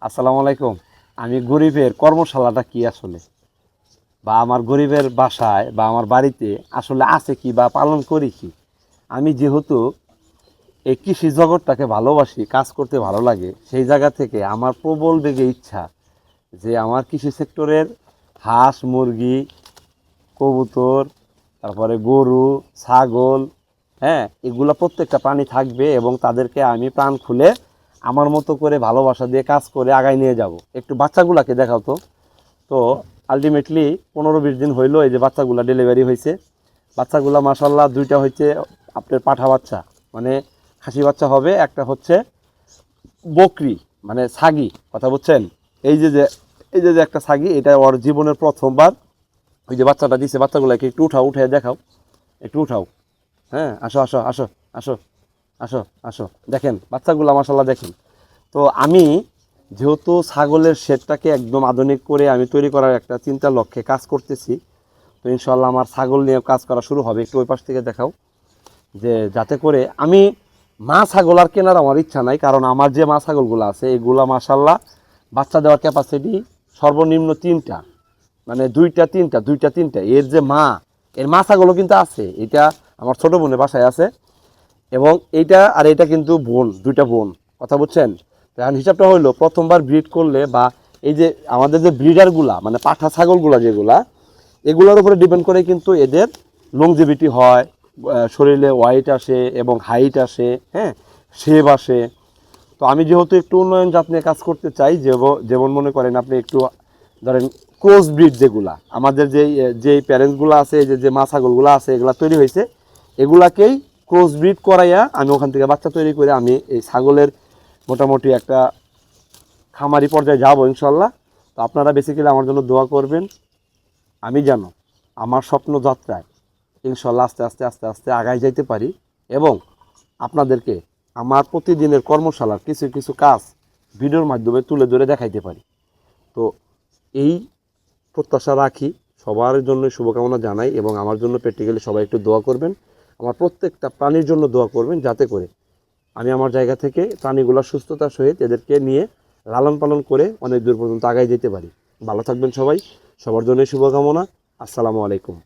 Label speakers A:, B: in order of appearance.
A: আসসালামু আলাইকুম। আমি গরিবের কর্মশালাটা কি আসলে, বা আমার গরিবের বাসায় বা আমার বাড়িতে আসলে আছে কি বা পালন করি কি। আমি যেহেতু এই কৃষি জগৎটাকে ভালোবাসি, কাজ করতে ভালো লাগে, সেই জায়গা থেকে আমার প্রবল বেগে ইচ্ছা যে আমার কৃষি সেক্টরের হাঁস মুরগি কবুতর, তারপরে গরু ছাগল, হ্যাঁ, এগুলো প্রত্যেকটা প্রাণী থাকবে এবং তাদেরকে আমি প্রাণ খুলে আমার মতো করে ভালোবাসা দিয়ে কাজ করে আগায় নিয়ে যাব। একটু বাচ্চাগুলাকে দেখাও তো। তো আলটিমেটলি 15-20 দিন হইলো এই যে বাচ্চাগুলা ডেলিভারি হয়েছে। বাচ্চাগুলা মাসাল্লাহ দুইটা হচ্ছে আপনার পাঠা বাচ্চা, মানে খাসি বাচ্চা হবে, একটা হচ্ছে বকরি মানে ছাগি, কথা বুঝছেন। এই যে যে এই যে যে একটা ছাগি, এটা ওর জীবনের প্রথমবার ওই যে বাচ্চাটা দিছে। বাচ্চাগুলোকে একটু উঠাও, উঠে দেখাও, একটু উঠাও। হ্যাঁ, আসো আসো আসো আসো আসো আসো, দেখেন বাচ্চাগুলো মাসাল্লাহ দেখেন। তো আমি যেহেতু ছাগলের শেডটাকে একদম আধুনিক করে আমি তৈরি করার একটা চিন্তা লক্ষ্যে কাজ করতেছি, তো ইনশাল্লাহ আমার ছাগল নিয়ে কাজ করা শুরু হবে। একটু ওই পাশ থেকে দেখাও, যে যাতে করে আমি মা ছাগল আর কেনার আমার ইচ্ছা নাই, কারণ আমার যে মা ছাগলগুলো আছে এগুলা মাসাল্লাহ বাচ্চা দেওয়ার ক্যাপাসিটি সর্বনিম্ন 3টা, মানে দুইটা তিনটা এর যে মা, এর মা ছাগলও কিন্তু আছে। এটা আমার ছোটো বোনের বাসায় আছে, এবং এইটা আর এটা কিন্তু বোন, দুইটা বোন, কথা বুঝছেন। এখন হিসাবটা হইলো প্রথমবার ব্রিড করলে, বা এই যে আমাদের যে ব্রিডারগুলা মানে পাঠা ছাগলগুলা যেগুলা, এগুলোর উপরে ডিপেন্ড করে কিন্তু এদের লংজিভিটি হয়, শরীরে ওয়াইট আসে এবং হাইট আসে, হ্যাঁ, শেপ আসে। তো আমি যেহেতু একটু উন্নয়ন জাত নিয়ে কাজ করতে চাই, যেমন মনে করেন আপনি একটু ধরেন ক্রস ব্রিড যেগুলা আমাদের যেই প্যারেন্টসগুলো আছে, এই যে মা ছাগলগুলো আছে এগুলা তৈরি হয়েছে, এগুলাকেই ক্রস ব্রিড করাইয়া আমি ওখান থেকে বাচ্চা তৈরি করে আমি এই ছাগলের মোটামুটি একটা খামারি পর্যায়ে যাবো ইনশাল্লাহ। তো আপনারা বেসিক্যালি আমার জন্য দোয়া করবেন, আমি যেন আমার স্বপ্ন যাত্রায় ইনশাল্লাহ আস্তে আস্তে আস্তে আস্তে আগায় যাইতে পারি, এবং আপনাদেরকে আমার প্রতিদিনের কর্মশালার কিছু কিছু কাজ ভিডিওর মাধ্যমে তুলে ধরে দেখাইতে পারি। তো এই প্রত্যাশা রাখি, সবার জন্য শুভকামনা জানাই, এবং আমার জন্য প্র্যাকটিক্যালি সবাই একটু দোয়া করবেন। আমার প্রত্যেকটা প্রাণীর জন্য দোয়া করবেন, যাতে করে আমি আমার জায়গা থেকে প্রাণীগুলোর সুস্থতার সহিত এদেরকে নিয়ে লালন পালন করে অনেক দূর পর্যন্ত আগায় যেতে পারি। ভালো থাকবেন সবাই, সবার জন্য শুভকামনা। আসসালামু আলাইকুম।